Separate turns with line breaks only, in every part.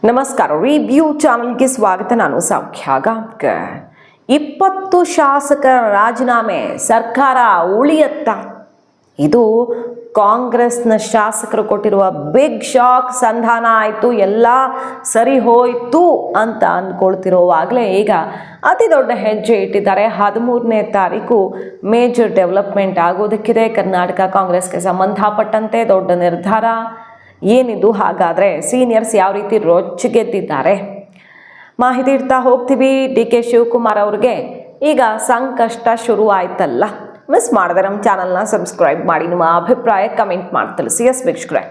ನಮಸ್ಕಾರ. ರಿವ್ಯೂ ಚಾನಲ್ಗೆ ಸ್ವಾಗತ. ನಾನು ಸೌಖ್ಯ ಗಾಂವ್ಕರ್. 20 ಶಾಸಕರ ರಾಜೀನಾಮೆ, ಸರ್ಕಾರ ಉಳಿಯತ್ತ? ಇದು ಕಾಂಗ್ರೆಸ್ನ ಶಾಸಕರು ಕೊಟ್ಟಿರುವ ಬಿಗ್ ಶಾಕ್. ಸಂಧಾನ ಆಯಿತು, ಎಲ್ಲ ಸರಿ ಹೋಯಿತು ಅಂತ ಅಂದ್ಕೊಳ್ತಿರೋವಾಗಲೇ ಈಗ ಅತಿ ದೊಡ್ಡ ಹೆಜ್ಜೆ ಇಟ್ಟಿದ್ದಾರೆ. 13ನೇ ತಾರೀಕು ಮೇಜರ್ ಡೆವಲಪ್ಮೆಂಟ್ ಆಗೋದಕ್ಕಿದೆ. ಕರ್ನಾಟಕ ಕಾಂಗ್ರೆಸ್ಗೆ ಸಂಬಂಧಪಟ್ಟಂತೆ ದೊಡ್ಡ ನಿರ್ಧಾರ ಏನಿದು? ಹಾಗಾದರೆ ಸೀನಿಯರ್ಸ್ ಯಾವ ರೀತಿ ರೊಚ್ಚಿಗೆದ್ದಿದ್ದಾರೆ ಮಾಹಿತಿ ಇಡ್ತಾ ಹೋಗ್ತೀವಿ. ಡಿ ಕೆ ಶಿವಕುಮಾರ್ ಅವ್ರಿಗೆ ಈಗ ಸಂಕಷ್ಟ ಶುರು ಆಯ್ತಲ್ಲ. ಮಿಸ್ ಮಾಡಿದೆ ನಮ್ಮ ಚಾನಲ್ನ ಸಬ್ಸ್ಕ್ರೈಬ್ ಮಾಡಿ, ನಿಮ್ಮ ಅಭಿಪ್ರಾಯ ಕಮೆಂಟ್ ಮಾಡಿ ತಿಳಿಸಿ. ಎಸ್ ವೀಕ್ಷಕರೇ,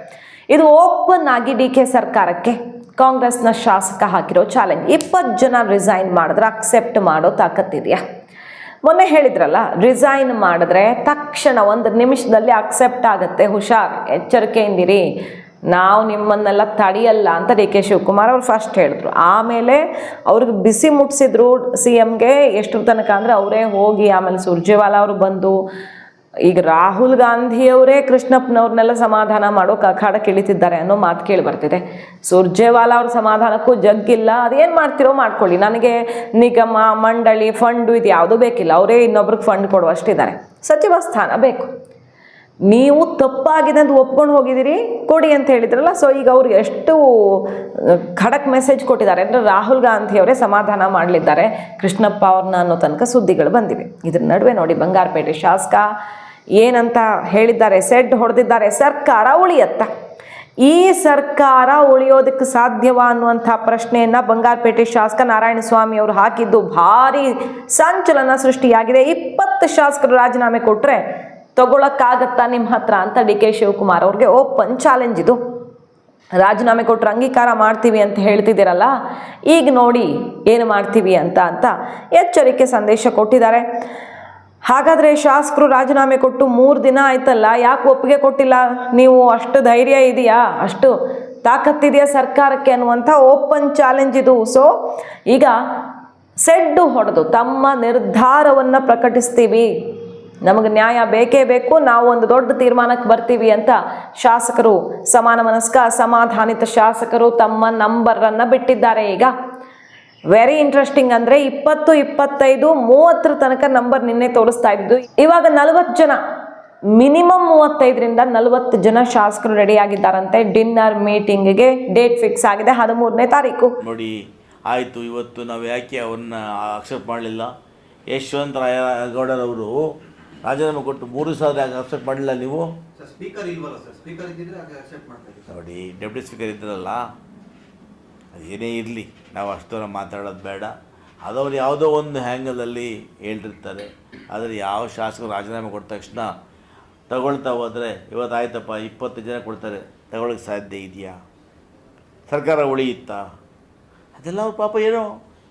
ಇದು ಓಪನ್ ಆಗಿ ಡಿ ಕೆ ಸರ್ಕಾರಕ್ಕೆ ಕಾಂಗ್ರೆಸ್ನ ಶಾಸಕ ಹಾಕಿರೋ ಚಾಲೆಂಜ್. 20 ಜನ ರಿಸೈನ್ ಮಾಡಿದ್ರೆ ಅಕ್ಸೆಪ್ಟ್ ಮಾಡೋ ತಾಕತ್ತಿದೆಯಾ? ಮೊನ್ನೆ ಹೇಳಿದ್ರಲ್ಲ, ರಿಸೈನ್ ಮಾಡಿದ್ರೆ ತಕ್ಷಣ 1 ನಿಮಿಷದಲ್ಲಿ ಅಕ್ಸೆಪ್ಟ್ ಆಗುತ್ತೆ, ಹುಷಾರ್, ಎಚ್ಚರಿಕೆಯಿಂದಿರಿ, ನಾವು ನಿಮ್ಮನ್ನೆಲ್ಲ ತಡೆಯಲ್ಲ ಅಂತ ಡಿ ಕೆ ಶಿವಕುಮಾರ್ ಅವರು ಫಸ್ಟ್ ಹೇಳಿದ್ರು. ಆಮೇಲೆ ಅವ್ರಿಗೆ ಬಿಸಿ ಮುಟ್ಟಿಸಿದ್ರು CMಗೆ. ಎಷ್ಟರ ತನಕ ಅಂದರೆ ಅವರೇ ಹೋಗಿ ಆಮೇಲೆ ಸುರ್ಜೇವಾಲಾ ಅವರು ಬಂದು, ಈಗ ರಾಹುಲ್ ಗಾಂಧಿಯವರೇ ಕೃಷ್ಣಪ್ಪನವ್ರನ್ನೆಲ್ಲ ಸಮಾಧಾನ ಮಾಡೋ ಅಖಾಡಕ್ಕೆ ಇಳಿತಿದ್ದಾರೆ ಅನ್ನೋ ಮಾತು ಕೇಳಿ ಬರ್ತಿದೆ. ಸುರ್ಜೇವಾಲಾ ಅವ್ರ ಸಮಾಧಾನಕ್ಕೂ ಜಗ್ಗಿಲ್ಲ. ಅದೇನು ಮಾಡ್ತಿರೋ ಮಾಡ್ಕೊಳ್ಳಿ, ನನಗೆ ನಿಗಮ, ಮಂಡಳಿ, ಫಂಡು ಇದು ಯಾವುದೂ ಬೇಕಿಲ್ಲ. ಅವರೇ ಇನ್ನೊಬ್ರಿಗೆ ಫಂಡ್ ಕೊಡುವಷ್ಟಿದ್ದಾರೆ. ಸಚಿವ ಸ್ಥಾನ ಬೇಕು. ನೀವು ತಪ್ಪಾಗಿದೆ ಅಂತ ಒಪ್ಕೊಂಡು ಹೋಗಿದ್ದೀರಿ, ಕೊಡಿ ಅಂತ ಹೇಳಿದ್ರಲ್ಲ. ಸೊ ಈಗ ಅವ್ರು ಎಷ್ಟು ಖಡಕ್ ಮೆಸೇಜ್ ಕೊಟ್ಟಿದ್ದಾರೆ ಅಂದರೆ ರಾಹುಲ್ ಗಾಂಧಿಯವರೇ ಸಮಾಧಾನ ಮಾಡಲಿದ್ದಾರೆ ಕೃಷ್ಣಪ್ಪ ಅವ್ರನ್ನ ಅನ್ನೋ ತನಕ ಸುದ್ದಿಗಳು ಬಂದಿವೆ. ಇದ್ರ ನಡುವೆ ನೋಡಿ, ಬಂಗಾರಪೇಟೆ ಶಾಸಕ ಏನಂತ ಹೇಳಿದ್ದಾರೆ, ಸೆಡ್ ಹೊಡೆದಿದ್ದಾರೆ. ಸರ್ಕಾರ ಉಳಿಯತ್ತ? ಈ ಸರ್ಕಾರ ಉಳಿಯೋದಕ್ಕೆ ಸಾಧ್ಯವಾ ಅನ್ನುವಂಥ ಪ್ರಶ್ನೆಯನ್ನು ಬಂಗಾರಪೇಟೆ ಶಾಸಕ ನಾರಾಯಣಸ್ವಾಮಿ ಅವರು ಹಾಕಿದ್ದು ಭಾರಿ ಸಂಚಲನ ಸೃಷ್ಟಿಯಾಗಿದೆ. 20 ಶಾಸಕರು ರಾಜೀನಾಮೆ ಕೊಟ್ಟರೆ ತಗೊಳಕ್ಕಾಗತ್ತಾ ನಿಮ್ಮ ಹತ್ರ ಅಂತ ಡಿ ಕೆ ಶಿವಕುಮಾರ್ ಅವ್ರಿಗೆ ಓಪನ್ ಚಾಲೆಂಜ್ ಇದು. ರಾಜೀನಾಮೆ ಕೊಟ್ಟರೆ ಅಂಗೀಕಾರ ಮಾಡ್ತೀವಿ ಅಂತ ಹೇಳ್ತಿದ್ದೀರಲ್ಲ, ಈಗ ನೋಡಿ ಏನು ಮಾಡ್ತೀವಿ ಅಂತ ಎಚ್ಚರಿಕೆ ಸಂದೇಶ ಕೊಟ್ಟಿದ್ದಾರೆ. ಹಾಗಾದರೆ ಶಾಸಕರು ರಾಜೀನಾಮೆ ಕೊಟ್ಟು 3 ದಿನ ಆಯ್ತಲ್ಲ, ಯಾಕೆ ಒಪ್ಪಿಗೆ ಕೊಟ್ಟಿಲ್ಲ ನೀವು? ಅಷ್ಟು ಧೈರ್ಯ ಇದೆಯಾ, ಅಷ್ಟು ತಾಕತ್ತಿದೆಯಾ ಸರ್ಕಾರಕ್ಕೆ ಅನ್ನುವಂಥ ಓಪನ್ ಚಾಲೆಂಜ್ ಇದು. ಸೊ ಈಗ ಸೆಡ್ಡು ಹೊಡೆದು ತಮ್ಮ ನಿರ್ಧಾರವನ್ನು ಪ್ರಕಟಿಸ್ತೀವಿ, ನಮಗೆ ನ್ಯಾಯ ಬೇಕೇ ಬೇಕು, ನಾವು ಒಂದು ದೊಡ್ಡ ತೀರ್ಮಾನಕ್ಕೆ ಬರ್ತೀವಿ ಅಂತ ಶಾಸಕರು, ಸಮಾನ ಮನಸ್ಕ ಅಸಮಾಧಾನಿತ ಶಾಸಕರು ತಮ್ಮ ನಂಬರನ್ನು ಬಿಟ್ಟಿದ್ದಾರೆ. ಈಗ ವೆರಿ ಇಂಟ್ರೆಸ್ಟಿಂಗ್ ಅಂದರೆ 20, 25, 30 ತನಕ ನಂಬರ್ ನಿನ್ನೆ ತೋರಿಸ್ತಾ ಇದ್ದು. ಇವಾಗ 40 ಜನ, ಮಿನಿಮಮ್ 35ರಿಂದ 40 ಜನ ಶಾಸಕರು ರೆಡಿ ಆಗಿದ್ದಾರಂತೆ. ಡಿನ್ನರ್ ಮೀಟಿಂಗ್ಗೆ ಡೇಟ್ ಫಿಕ್ಸ್ ಆಗಿದೆ 13ನೇ ತಾರೀಕು.
ನೋಡಿ, ಆಯಿತು, ಇವತ್ತು ನಾವು ಯಾಕೆ ಅವ್ರನ್ನ ಅಕ್ಸೆಪ್ಟ್ ಮಾಡಲಿಲ್ಲ? ಯಶವಂತರಾಯ ಗೌಡರವರು ರಾಜೀನಾಮೆ ಕೊಟ್ಟು 3 ಸಾವಿರ ಯಾಕೆ ಅಕ್ಸೆಪ್ಟ್ ಮಾಡಲಿಲ್ಲ ನೀವು?
ಸ್ಪೀಕರ್ ಇಲ್ವಲ್ಲ ಸರ್, ಸ್ಪೀಕರ್ ಇದ್ದಿದ್ರೆ ಅಕ್ಸೆಪ್ಟ್ ಮಾಡ್ತೀವಿ.
ನೋಡಿ, ಡೆಪ್ಯೂಟಿ ಸ್ಪೀಕರ್ ಇದ್ದಾರಲ್ಲ, ಅದೇನೇ ಇರಲಿ, ನಾವು ಅಷ್ಟರ ಮಾತಾಡೋದು ಬೇಡ. ಅದವ್ರು ಯಾವುದೋ ಒಂದು ಹ್ಯಾಂಗಲಲ್ಲಿ ಹೇಳಿರ್ತಾರೆ. ಆದರೆ ಯಾವ ಶಾಸಕರು ರಾಜೀನಾಮೆ ಕೊಟ್ಟ ತಕ್ಷಣ ತಗೊಳ್ತಾ ಹೋದರೆ, ಇವತ್ತು ಆಯ್ತಪ್ಪ 20 ಜನ ಕೊಡ್ತಾರೆ, ತಗೊಳ್ಳೋಕ್ಕೆ ಸಾಧ್ಯ ಇದೆಯಾ? ಸರ್ಕಾರ ಉಳಿಯುತ್ತಾ? ಅದೆಲ್ಲ ಅವ್ರ ಪಾಪ ಏನೋ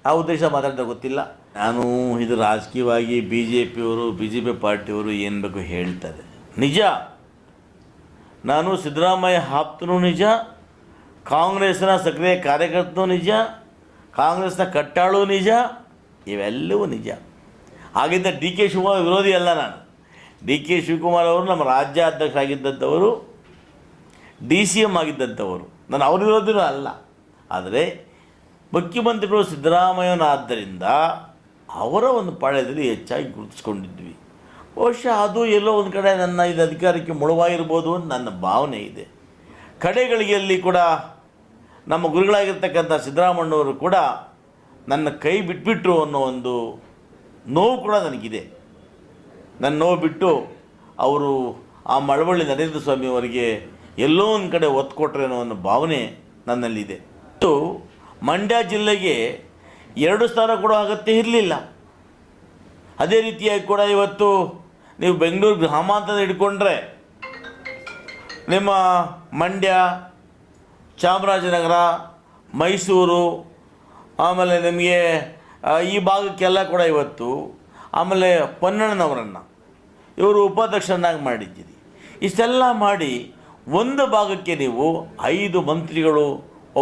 ಆ ಉದ್ದೇಶ ಮಾತಾಡ್ತಾ ಗೊತ್ತಿಲ್ಲ. ನಾನು ಇದು ರಾಜಕೀಯವಾಗಿ ಬಿ ಜೆ ಪಿ ಪಾರ್ಟಿಯವರು ಏನು ಬೇಕು ಹೇಳ್ತಾರೆ. ನಿಜ, ನಾನು ಸಿದ್ದರಾಮಯ್ಯ ಆಪ್ತನೂ ನಿಜ, ಕಾಂಗ್ರೆಸ್ನ ಸಕ್ರಿಯ ಕಾರ್ಯಕರ್ತನೂ ನಿಜ, ಕಾಂಗ್ರೆಸ್ನ ಕಟ್ಟಾಳು ನಿಜ, ಇವೆಲ್ಲವೂ ನಿಜ. ಹಾಗಿದ್ದ ಡಿ ಕೆ ಶಿವಕುಮಾರ್ ವಿರೋಧಿ ಅಲ್ಲ ನಾನು. ಡಿ ಕೆ ಶಿವಕುಮಾರ್ ಅವರು ನಮ್ಮ ರಾಜ್ಯಾಧ್ಯಕ್ಷ ಆಗಿದ್ದಂಥವರು, DCM ಆಗಿದ್ದಂಥವರು. ನಾನು ಅವ್ರ ವಿರೋಧಿನೂ ಅಲ್ಲ. ಆದರೆ ಮುಖ್ಯಮಂತ್ರಿಗಳು ಸಿದ್ದರಾಮಯ್ಯನಾದ್ದರಿಂದ ಅವರ ಒಂದು ಪಾಳ್ಯದಲ್ಲಿ ಹೆಚ್ಚಾಗಿ ಗುರುತಿಸ್ಕೊಂಡಿದ್ವಿ. ಬಹುಶಃ ಅದು ಎಲ್ಲೋ ಒಂದು ಕಡೆ ನನ್ನ ಇದು ಅಧಿಕಾರಕ್ಕೆ ಮುಳುವಾಗಿರ್ಬೋದು ಅಂತ ನನ್ನ ಭಾವನೆ ಇದೆ. ಕಡೆಗಳಿಗೆಯಲ್ಲಿ ಕೂಡ ನಮ್ಮ ಗುರುಗಳಾಗಿರ್ತಕ್ಕಂಥ ಸಿದ್ದರಾಮಣ್ಣವರು ಕೂಡ ನನ್ನ ಕೈ ಬಿಟ್ಬಿಟ್ರು ಅನ್ನೋ ಒಂದು ನೋವು ಕೂಡ ನನಗಿದೆ. ನನ್ನ ನೋವು ಬಿಟ್ಟು ಅವರು ಆ ಮಳವಳ್ಳಿ ನರೇಂದ್ರ ಸ್ವಾಮಿ ಅವರಿಗೆ ಎಲ್ಲೋ ಒಂದು ಕಡೆ ಒತ್ತು ಕೊಟ್ಟರೆ ಅನ್ನೋ ಒಂದು ಭಾವನೆ ನನ್ನಲ್ಲಿದೆ. ಮಂಡ್ಯ ಜಿಲ್ಲೆಗೆ 2 ಸ್ಥಾನ ಕೊಡೋ ಅಗತ್ಯ ಇರಲಿಲ್ಲ. ಅದೇ ರೀತಿಯಾಗಿ ಕೂಡ ಇವತ್ತು ನೀವು ಬೆಂಗಳೂರು ಗ್ರಾಮಾಂತರ ಹಿಡ್ಕೊಂಡ್ರೆ ನಿಮ್ಮ ಮಂಡ್ಯ, ಚಾಮರಾಜನಗರ, ಮೈಸೂರು, ಆಮೇಲೆ ನಿಮಗೆ ಈ ಭಾಗಕ್ಕೆಲ್ಲ ಕೂಡ ಇವತ್ತು, ಆಮೇಲೆ ಪೊನ್ನಣ್ಣನವರನ್ನು ಇವರು ಉಪಾಧ್ಯಕ್ಷರನ್ನಾಗಿ ಮಾಡಿದ್ದೀರಿ. ಇಷ್ಟೆಲ್ಲ ಮಾಡಿ ಒಂದು ಭಾಗಕ್ಕೆ ನೀವು 5 ಮಂತ್ರಿಗಳು,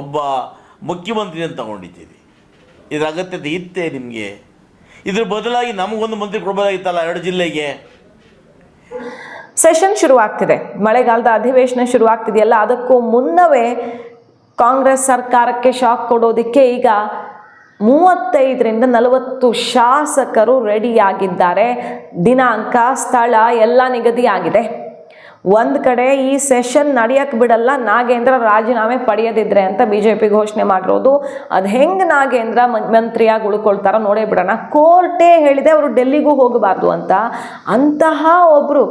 ಒಬ್ಬ ಮುಖ್ಯಮಂತ್ರಿಯನ್ನು ತಗೊಂಡಿದ್ದೀರಿ. ಇದರ ಅಗತ್ಯತೆ ಇತ್ತೇ ನಿಮಗೆ? ಇದ್ರ ಬದಲಾಗಿ ನಮಗೊಂದು ಮಂತ್ರಿ ಕೊಡ್ಬೋದಾಗಿತ್ತಲ್ಲ 2 ಜಿಲ್ಲೆಗೆ.
ಸೆಷನ್ ಶುರುವಾಗ್ತಿದೆ, ಮಳೆಗಾಲದ ಅಧಿವೇಶನ ಶುರುವಾಗ್ತಿದೆಯಲ್ಲ, ಅದಕ್ಕೂ ಮುನ್ನವೇ ಕಾಂಗ್ರೆಸ್ ಸರ್ಕಾರಕ್ಕೆ ಶಾಕ್ ಕೊಡೋದಕ್ಕೆ ಈಗ 35ರಿಂದ 40 ಶಾಸಕರು ರೆಡಿಯಾಗಿದ್ದಾರೆ. ದಿನಾಂಕ, ಸ್ಥಳ ಎಲ್ಲ ನಿಗದಿಯಾಗಿದೆ. ಒಂದು ಕಡೆ ಈ ಸೆಷನ್ ನಡೆಯಕ್ಕೆ ಬಿಡಲ್ಲ ನಾಗೇಂದ್ರ ರಾಜೀನಾಮೆ ಪಡೆಯದಿದ್ರೆ ಅಂತ BJP ಘೋಷಣೆ ಮಾಡಿರೋದು. ಅದು ಹೆಂಗೆ ನಾಗೇಂದ್ರ ಮಂತ್ರಿಯಾಗಿ ಉಳ್ಕೊಳ್ತಾರೋ ನೋಡೇ ಬಿಡೋಣ. ಕೋರ್ಟೇ ಹೇಳಿದೆ ಅವರು ಡೆಲ್ಲಿಗೂ ಹೋಗಬಾರ್ದು ಅಂತ. ಅಂತಹ ಒಬ್ಬರು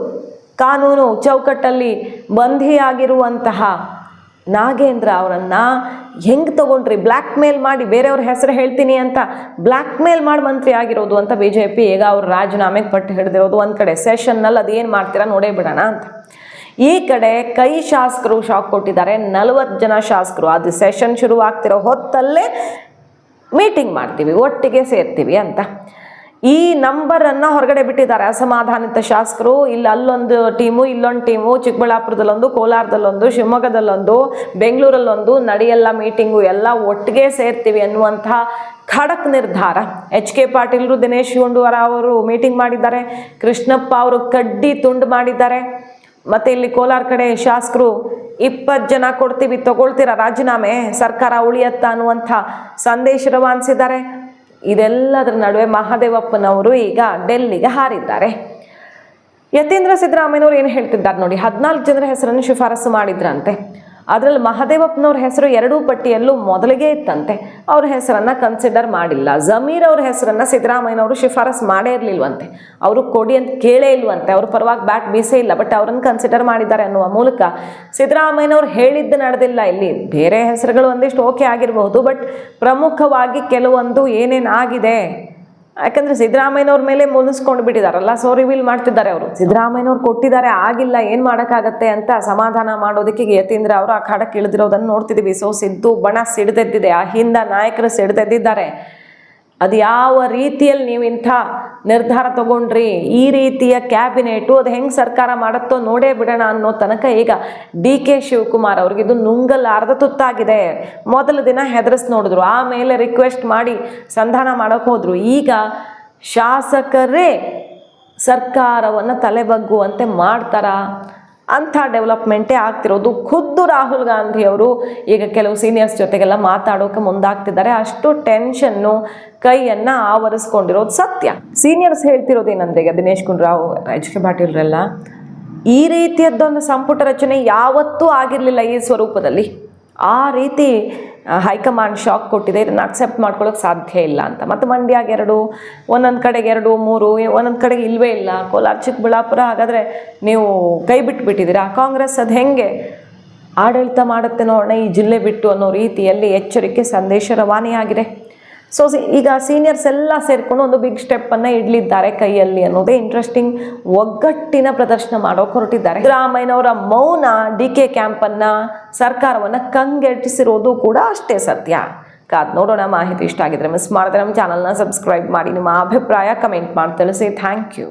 ಕಾನೂನು ಚೌಕಟ್ಟಲ್ಲಿ ಬಂಧಿಯಾಗಿರುವಂತಹ ನಾಗೇಂದ್ರ ಅವರನ್ನು ಹೆಂಗೆ ತಗೊಂಡ್ರಿ? ಬ್ಲ್ಯಾಕ್ ಮೇಲ್ ಮಾಡಿ ಬೇರೆಯವ್ರ ಹೆಸರು ಹೇಳ್ತೀನಿ ಅಂತ ಬ್ಲ್ಯಾಕ್ ಮೇಲ್ ಮಾಡಿ ಮಂತ್ರಿ ಆಗಿರೋದು ಅಂತ BJP ಈಗ ಅವ್ರು ರಾಜೀನಾಮೆಗೆ ಪಟ್ಟು ಹಿಡಿದಿರೋದು. ಒಂದು ಕಡೆ ಸೆಷನ್ನಲ್ಲಿ ಅದೇನು ಮಾಡ್ತೀರಾ ನೋಡೇ ಬಿಡೋಣ ಅಂತ. ಈ ಕಡೆ ಕೈ ಶಾಸಕರು ಶಾಕ್ ಕೊಟ್ಟಿದ್ದಾರೆ. 40 ಜನ ಶಾಸಕರು ಅದು ಸೆಷನ್ ಶುರುವಾಗ್ತಿರೋ ಹೊತ್ತಲ್ಲೇ ಮೀಟಿಂಗ್ ಮಾಡ್ತೀವಿ, ಒಟ್ಟಿಗೆ ಸೇರ್ತೀವಿ ಅಂತ ಈ ನಂಬರನ್ನು ಹೊರಗಡೆ ಬಿಟ್ಟಿದ್ದಾರೆ. ಅಸಮಾಧಾನಿತ ಶಾಸಕರು ಇಲ್ಲಿ ಅಲ್ಲೊಂದು ಟೀಮು, ಇಲ್ಲೊಂದು ಟೀಮು, ಚಿಕ್ಕಬಳ್ಳಾಪುರದಲ್ಲೊಂದು, ಕೋಲಾರದಲ್ಲೊಂದು, ಶಿವಮೊಗ್ಗದಲ್ಲೊಂದು, ಬೆಂಗಳೂರಲ್ಲೊಂದು ನಡೆಯಲ್ಲ ಮೀಟಿಂಗು, ಎಲ್ಲ ಒಟ್ಟಿಗೆ ಸೇರ್ತೀವಿ ಅನ್ನುವಂಥ ಖಡಕ್ ನಿರ್ಧಾರ. HK ಪಾಟೀಲರು, ದಿನೇಶ್ ಗುಂಡೂರಾವ್ ಅವರು ಮೀಟಿಂಗ್ ಮಾಡಿದ್ದಾರೆ. ಕೃಷ್ಣಪ್ಪ ಅವರು ಕಡ್ಡಿ ತುಂಡು ಮಾಡಿದ್ದಾರೆ. ಮತ್ತು ಇಲ್ಲಿ ಕೋಲಾರ ಕಡೆ ಶಾಸಕರು 20 ಜನ ಕೊಡ್ತೀವಿ, ತಗೊಳ್ತೀರಾ ರಾಜೀನಾಮೆ, ಸರ್ಕಾರ ಉಳಿಯತ್ತ ಅನ್ನುವಂಥ ಸಂದೇಶ ರವಾನಿಸಿದ್ದಾರೆ. ಇದೆಲ್ಲದರ ನಡುವೆ ಮಹದೇವಪ್ಪನವರು ಈಗ ಡೆಲ್ಲಿಗೆ ಹಾರಿದ್ದಾರೆ. ಯತೀಂದ್ರ ಸಿದ್ದರಾಮಯ್ಯನವರು ಏನು ಹೇಳ್ತಿದ್ದಾರೆ ನೋಡಿ, 14 ಜನರ ಹೆಸರನ್ನು ಶಿಫಾರಸು ಮಾಡಿದ್ರಂತೆ. ಅದರಲ್ಲಿ ಮಹದೇವಪ್ಪನವ್ರ ಹೆಸರು 2 ಪಟ್ಟಿಯಲ್ಲೂ ಮೊದಲಿಗೆ ಇತ್ತಂತೆ. ಅವ್ರ ಹೆಸರನ್ನು ಕನ್ಸಿಡರ್ ಮಾಡಿಲ್ಲ. ಜಮೀರ್ ಅವ್ರ ಹೆಸರನ್ನು ಸಿದ್ದರಾಮಯ್ಯನವರು ಶಿಫಾರಸು ಮಾಡೇ ಇರಲಿಲ್ವಂತೆ. ಅವರು ಕೊಡಿ ಅಂತ ಕೇಳೇ ಇಲ್ವಂತೆ. ಅವ್ರ ಪರವಾಗಿ ಬ್ಯಾಟ್ ಬೀಸೇ ಇಲ್ಲ. ಬಟ್ ಅವ್ರನ್ನ ಕನ್ಸಿಡರ್ ಮಾಡಿದ್ದಾರೆ ಅನ್ನುವ ಮೂಲಕ ಸಿದ್ದರಾಮಯ್ಯನವ್ರು ಹೇಳಿದ್ದು ನಡೆದಿಲ್ಲ. ಇಲ್ಲಿ ಬೇರೆ ಹೆಸರುಗಳು ಒಂದಿಷ್ಟು ಓಕೆ ಆಗಿರಬಹುದು, ಬಟ್ ಪ್ರಮುಖವಾಗಿ ಕೆಲವೊಂದು ಏನೇನು ಆಗಿದೆ, ಯಾಕಂದರೆ ಸಿದ್ದರಾಮಯ್ಯನವ್ರ ಮೇಲೆ ಮುನಿಸ್ಕೊಂಡು ಬಿಟ್ಟಿದ್ದಾರಲ್ಲ, ಸೊ ರಿವೀಲ್ ಮಾಡ್ತಿದ್ದಾರೆ ಅವರು. ಸಿದ್ದರಾಮಯ್ಯನವ್ರು ಕೊಟ್ಟಿದ್ದಾರೆ, ಆಗಿಲ್ಲ, ಏನು ಮಾಡೋಕ್ಕಾಗತ್ತೆ ಅಂತ ಸಮಾಧಾನ ಮಾಡೋದಕ್ಕೆ ಯತೀಂದ್ರ ಅವರು ಆ ಖಾಡಕ್ಕೆ ಇಳಿದಿರೋದನ್ನು ನೋಡ್ತಿದ್ದೀವಿ. ಸೊ ಸಿದ್ದು ಬಣ ಸಿಡಿದೆದ್ದಿದೆ, ಆ ಹಿಂದ ನಾಯಕರು ಸಿಡಿದೆದ್ದಿದ್ದಾರೆ. ಅದು ಯಾವ ರೀತಿಯಲ್ಲಿ ನೀವು ಇಂಥ ನಿರ್ಧಾರ ತಗೊಂಡ್ರಿ, ಈ ರೀತಿಯ ಕ್ಯಾಬಿನೆಟು ಅದು ಹೆಂಗೆ ಸರ್ಕಾರ ಮಾಡುತ್ತೋ ನೋಡೇ ಬಿಡೋಣ ಅನ್ನೋ ತನಕ ಈಗ DK ಶಿವಕುಮಾರ್ ಅವ್ರಿಗೆ ಇದು ನುಂಗಲಾರದ ತುತ್ತಾಗಿದೆ. ಮೊದಲ ದಿನ ಹೆದರಿಸಿ ನೋಡಿದ್ರು, ಆಮೇಲೆ ರಿಕ್ವೆಸ್ಟ್ ಮಾಡಿ ಸಂಧಾನ ಮಾಡೋಕೆ ಹೋದರು. ಈಗ ಶಾಸಕರೇ ಸರ್ಕಾರವನ್ನು ತಲೆಬಗ್ಗುವಂತೆ ಮಾಡ್ತಾರಾ? ಅಂಥ ಡೆವಲಪ್ಮೆಂಟೇ ಆಗ್ತಿರೋದು. ಖುದ್ದು ರಾಹುಲ್ ಗಾಂಧಿ ಅವರು ಈಗ ಕೆಲವು ಸೀನಿಯರ್ಸ್ ಜೊತೆಗೆಲ್ಲ ಮಾತಾಡೋಕೆ ಮುಂದಾಗ್ತಿದ್ದಾರೆ. ಅಷ್ಟು ಟೆನ್ಷನ್ನು ಕೈಯನ್ನು ಆವರಿಸ್ಕೊಂಡಿರೋದು ಸತ್ಯ. ಸೀನಿಯರ್ಸ್ ಹೇಳ್ತಿರೋದೇನಂದ್ರೆ, ಈಗ ದಿನೇಶ್ ಗುಂಡೂರಾವ್, HK ಪಾಟೀಲ್ರೆಲ್ಲ, ಈ ರೀತಿಯದ್ದೊಂದು ಸಂಪುಟ ರಚನೆ ಯಾವತ್ತೂ ಆಗಿರಲಿಲ್ಲ ಈ ಸ್ವರೂಪದಲ್ಲಿ. ಆ ರೀತಿ ಹೈಕಮಾಂಡ್ ಶಾಕ್ ಕೊಟ್ಟಿದೆ, ಇದನ್ನು ಅಕ್ಸೆಪ್ಟ್ ಮಾಡ್ಕೊಳ್ಳೋಕೆ ಸಾಧ್ಯ ಇಲ್ಲ ಅಂತ. ಮತ್ತು ಮಂಡ್ಯಾಗ 2, ಒಂದೊಂದು ಕಡೆಗೆ 2, 3, ಒಂದೊಂದು ಕಡೆಗೆ ಇಲ್ಲವೇ ಇಲ್ಲ. ಕೋಲಾರ, ಚಿಕ್ಕಬಳ್ಳಾಪುರ ಹಾಗಾದರೆ ನೀವು ಕೈ ಬಿಟ್ಟುಬಿಟ್ಟಿದ್ದೀರಾ. ಕಾಂಗ್ರೆಸ್ ಅದು ಹೆಂಗೆ ಆಡಳಿತ ಮಾಡುತ್ತೆ ನೋಡೋಣ ಈ ಜಿಲ್ಲೆ ಬಿಟ್ಟು ಅನ್ನೋ ರೀತಿಯಲ್ಲಿ ಎಚ್ಚರಿಕೆ ಸಂದೇಶ ರವಾನೆಯಾಗಿದೆ. ಸೊ ಈಗ ಸೀನಿಯರ್ಸ್ ಎಲ್ಲ ಸೇರಿಕೊಂಡು ಒಂದು ಬಿಗ್ ಸ್ಟೆಪ್ಪನ್ನು ಇಡಲಿದ್ದಾರೆ ಕೈಯಲ್ಲಿ ಅನ್ನೋದೇ ಇಂಟ್ರೆಸ್ಟಿಂಗ್. ಒಗ್ಗಟ್ಟಿನ ಪ್ರದರ್ಶನ ಮಾಡೋಕೆ ಹೊರಟಿದ್ದಾರೆ. ಸಿದ್ದರಾಮಯ್ಯನವರ ಮೌನ DK ಕ್ಯಾಂಪನ್ನು, ಸರ್ಕಾರವನ್ನು ಕಂಗೆಟ್ಟಿಸಿರೋದು ಕೂಡ ಅಷ್ಟೇ ಸತ್ಯ. ಕಾದ್ ನೋಡೋಣ. ಮಾಹಿತಿ ಇಷ್ಟ ಆಗಿದ್ರೆ ಮಿಸ್ ಮಾಡಿದ್ರೆ ನಮ್ಮ ಚಾನಲ್ನ ಸಬ್ಸ್ಕ್ರೈಬ್ ಮಾಡಿ. ನಿಮ್ಮ ಅಭಿಪ್ರಾಯ ಕಮೆಂಟ್ ಮಾಡಿ ತಿಳಿಸಿ. Thank you.